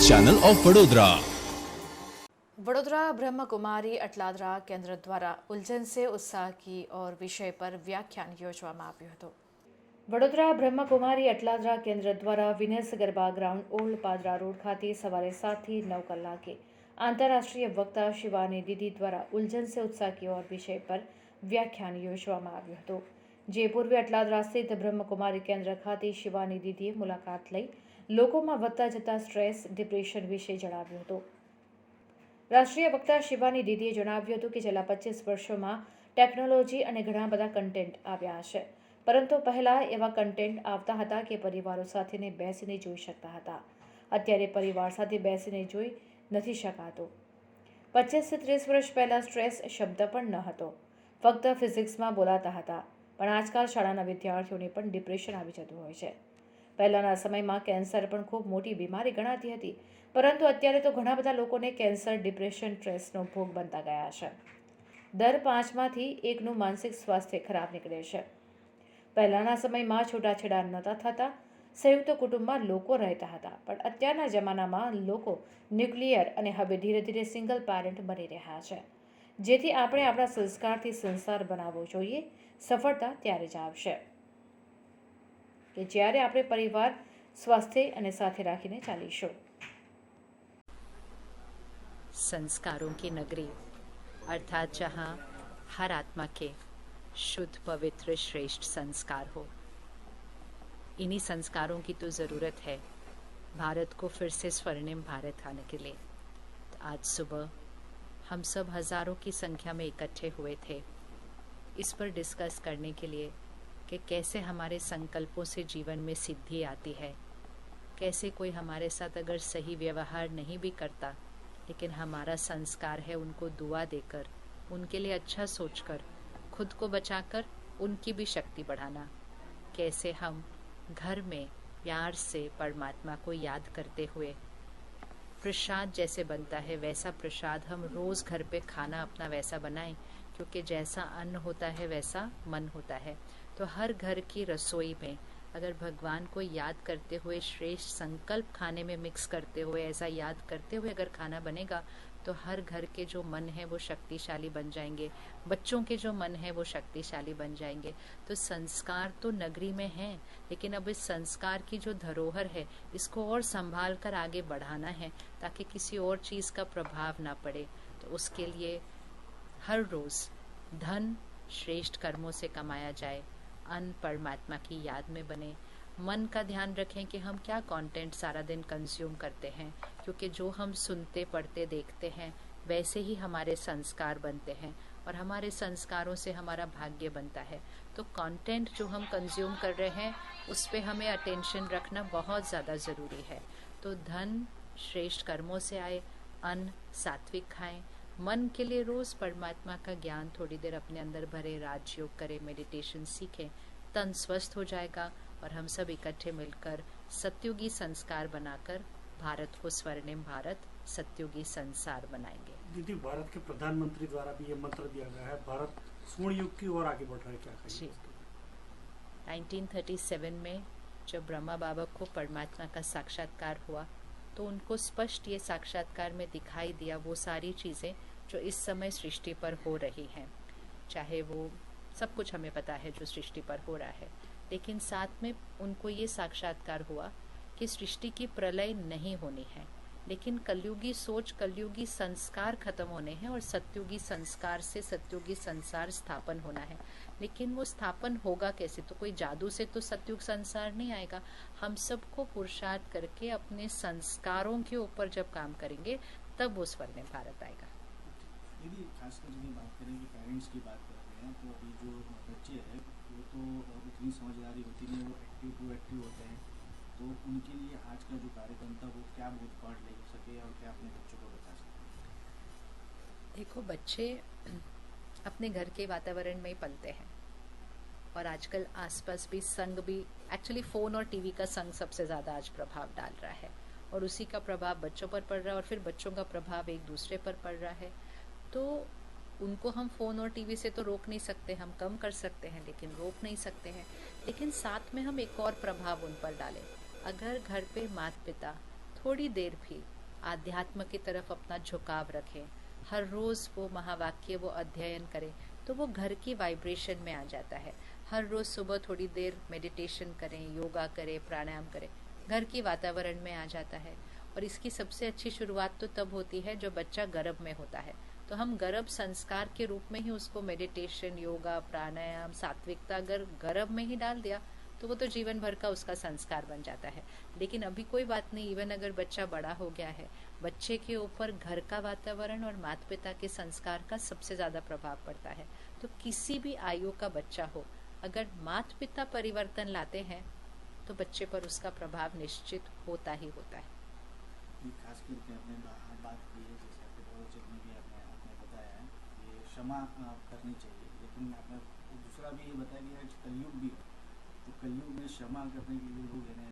Channel of Vadodara. Vadodara Brahma Kumari Atladra केंद्र द्वारा उलझन से उत्साह की और विषय पर व्याख्यान યોજવામાં આવ્યું હતું। વડોદરા બ્રહ્મ કુમારી અટલાદરા કેન્દ્ર દ્વારા Vinesh garba ground old Padra road ખાતે સવારે 7 થી 9 કલાકે આંતરરાષ્ટ્રીય વક્તા શિવાની દીદી દ્વારા ઉલઝન સે उत्साह की ओर વિષય પર વ્યાખ્યાન યોજવામાં આવ્યું હતું। જે પૂર્વે અટલાદરા સ્થિત બ્રહ્મકુમારી કેન્દ્ર ખાતે શિવાની દીદીએ મુલાકાત લઈ લોકોમાં વધતા જતા સ્ટ્રેસ ડિપ્રેશન વિશે જણાવ્યું હતું। રાષ્ટ્રીય વક્તા શિવાની દીદીએ જણાવ્યું હતું કે છેલ્લા 25 વર્ષોમાં ટેકનોલોજી અને ઘણા બધા કન્ટેન્ટ આવ્યા છે, પરંતુ પહેલાં એવા કન્ટેન્ટ આવતા હતા કે પરિવારો સાથે બેસીને જોઈ શકતા હતા। અત્યારે પરિવાર સાથે બેસીને જોઈ નથી શકાતું। 25 થી 30 વર્ષ પહેલાં સ્ટ્રેસ શબ્દ પણ ન હતો, ફક્ત ફિઝિક્સમાં બોલાતા હતા, પણ આજકાલ શાળાના વિદ્યાર્થીઓને પણ ડિપ્રેશન આવી જતું હોય છે। પહેલાંના સમયમાં કેન્સર પણ ખૂબ મોટી બીમારી ગણાતી હતી, પરંતુ અત્યારે તો ઘણા બધા લોકોને કેન્સર, ડિપ્રેશન, સ્ટ્રેસનો ભોગ બનતા ગયા છે। દર 5માંથી 1નું માનસિક સ્વાસ્થ્ય ખરાબ નીકળે છે। પહેલાંના સમયમાં છૂટાછેડા નહોતા થતા, સંયુક્ત કુટુંબમાં લોકો રહેતા હતા, પણ અત્યારના જમાનામાં લોકો ન્યુક્લિયર અને હવે ધીરે ધીરે સિંગલ પેરેન્ટ બની રહ્યા છે। જેથી આપણે આપણા સંસ્કારથી સંસાર બનાવવો જોઈએ। સફળતા ત્યારે જ આવશે કે જ્યારે આપણે પરિવાર, સ્વાસ્થ્ય અને સાથે રાખીને ચાલીશું। संस्कारों की नगरी अर्थात जहाँ हर आत्मा के शुद्ध, पवित्र, श्रेष्ठ संस्कार हो। इन्हीं संस्कारों की तो ज़रूरत है भारत को फिर से स्वर्णिम भारत आने के लिए। तो आज सुबह हम सब हज़ारों की संख्या में इकट्ठे हुए थे इस पर डिस्कस करने के लिए कि कैसे हमारे संकल्पों से जीवन में सिद्धि आती है, कैसे कोई हमारे साथ अगर सही व्यवहार नहीं भी करता लेकिन हमारा संस्कार है उनको दुआ देकर, उनके लिए अच्छा सोचकर, खुद को बचाकर उनकी भी शक्ति बढ़ाना। कैसे हम घर में प्यार से परमात्मा को याद करते हुए प्रसाद जैसे बनता है वैसा प्रसाद हम रोज़ घर पे खाना अपना वैसा बनाएं, क्योंकि जैसा अन्न होता है वैसा मन होता है। तो हर घर की रसोई में अगर भगवान को याद करते हुए, श्रेष्ठ संकल्प खाने में मिक्स करते हुए, ऐसा याद करते हुए अगर खाना बनेगा तो हर घर के जो मन है वो शक्तिशाली बन जाएंगे, बच्चों के जो मन है वो शक्तिशाली बन जाएंगे। तो संस्कार तो नगरी में है, लेकिन अब इस संस्कार की जो धरोहर है इसको और संभाल कर आगे बढ़ाना है ताकि किसी और चीज़ का प्रभाव ना पड़े। तो उसके लिए हर रोज़ धन श्रेष्ठ कर्मों से कमाया जाए, अन्न परमात्मा की याद में बने। मन का ध्यान रखें कि हम क्या कंटेंट सारा दिन कंज्यूम करते हैं, क्योंकि जो हम सुनते, पढ़ते, देखते हैं वैसे ही हमारे संस्कार बनते हैं और हमारे संस्कारों से हमारा भाग्य बनता है। तो कंटेंट जो हम कंज्यूम कर रहे हैं उस पे हमें अटेंशन रखना बहुत ज़्यादा ज़रूरी है। तो धन श्रेष्ठ कर्मों से आए, अन्न सात्विक खाएं, मन के लिए रोज़ परमात्मा का ज्ञान थोड़ी देर अपने अंदर भरे, राजयोग करें, मेडिटेशन सीखें, तन स्वस्थ हो जाएगा और हम सब इकट्ठे मिलकर सत्युगी संस्कार बनाकर भारत को स्वर्णिम भारत, सत्युगी संसार बनाएंगे। दीदी, भारत के प्रधानमंत्री द्वारा भी ये मंत्र दिया गया है, भारत स्वर्ण युग की ओर आगे बढ़ रहा है, क्या कहेंगे? 1937 में जब ब्रह्मा बाबा को परमात्मा का साक्षात्कार हुआ तो उनको स्पष्ट ये साक्षात्कार में दिखाई दिया वो सारी चीज़ें जो इस समय सृष्टि पर हो रही हैं। चाहे वो सब कुछ हमें पता है जो सृष्टि पर हो रहा है, लेकिन साथ में उनको ये साक्षात्कार हुआ कि सृष्टि की प्रलय नहीं होनी है, लेकिन कलयुगी सोच, कलयुगी संस्कार खत्म होने हैं और सत्युगी संस्कार से सत्युगी संसार स्थापन होना है। लेकिन वो स्थापन होगा कैसे? तो कोई जादू से तो सत्युग संसार नहीं आएगा। हम सबको पुरुषार्थ करके अपने संस्कारों के ऊपर जब काम करेंगे तब वो स्वर्णिम भारत आएगा। यदि खासकर यदि बात करें कि पेरेंट्स की बात करते हैं तो अभी जो बच्चे हैं वो तो उतनी समझदारी होती नहीं, वो एक्टिव होते हैं, तो उनके लिए आज का जो कार्यक्रम था वो क्या बोधपाठ ले सके और क्या अपने बच्चों को बता सके? देखो, बच्चे अपने घर के वातावरण में ही पलते हैं और आजकल आसपास भी संग भी, एक्चुअली फ़ोन और टीवी का संग सबसे ज़्यादा आज प्रभाव डाल रहा है और उसी का प्रभाव बच्चों पर पड़ रहा है और फिर बच्चों का प्रभाव एक दूसरे पर पड़ रहा है। तो उनको हम फ़ोन और टीवी से तो रोक नहीं सकते, हम कम कर सकते हैं लेकिन रोक नहीं सकते हैं। लेकिन साथ में हम एक और प्रभाव उन पर डालें। अगर घर पे माता पिता थोड़ी देर भी आध्यात्म की तरफ अपना झुकाव रखें, हर रोज़ वो महावाक्य वो अध्ययन करें, तो वो घर की वाइब्रेशन में आ जाता है। हर रोज़ सुबह थोड़ी देर मेडिटेशन करें, योगा करें, प्राणायाम करें, घर की वातावरण में आ जाता है। और इसकी सबसे अच्छी शुरुआत तो तब होती है जब बच्चा गर्भ में होता है। तो हम गर्भ संस्कार के रूप में ही उसको मेडिटेशन, योगा, प्राणायाम, सात्विकता अगर गर्भ में ही डाल दिया तो वो तो जीवन भर का उसका संस्कार बन जाता है। लेकिन अभी कोई बात नहीं, इवन अगर बच्चा बड़ा हो गया है, बच्चे के ऊपर घर का वातावरण और माता पिता के संस्कार का सबसे ज्यादा प्रभाव पड़ता है। तो किसी भी आयु का बच्चा हो, अगर माता पिता परिवर्तन लाते हैं तो बच्चे पर उसका प्रभाव निश्चित होता ही होता है। खास करके आपने बात की है, जैसे आपके प्रवचन में भी आपने बताया है कि क्षमा करनी चाहिए, लेकिन आपने दूसरा भी ये बताया कि आज कलयुग भी है, तो कलयुग में क्षमा करने के लिए लोग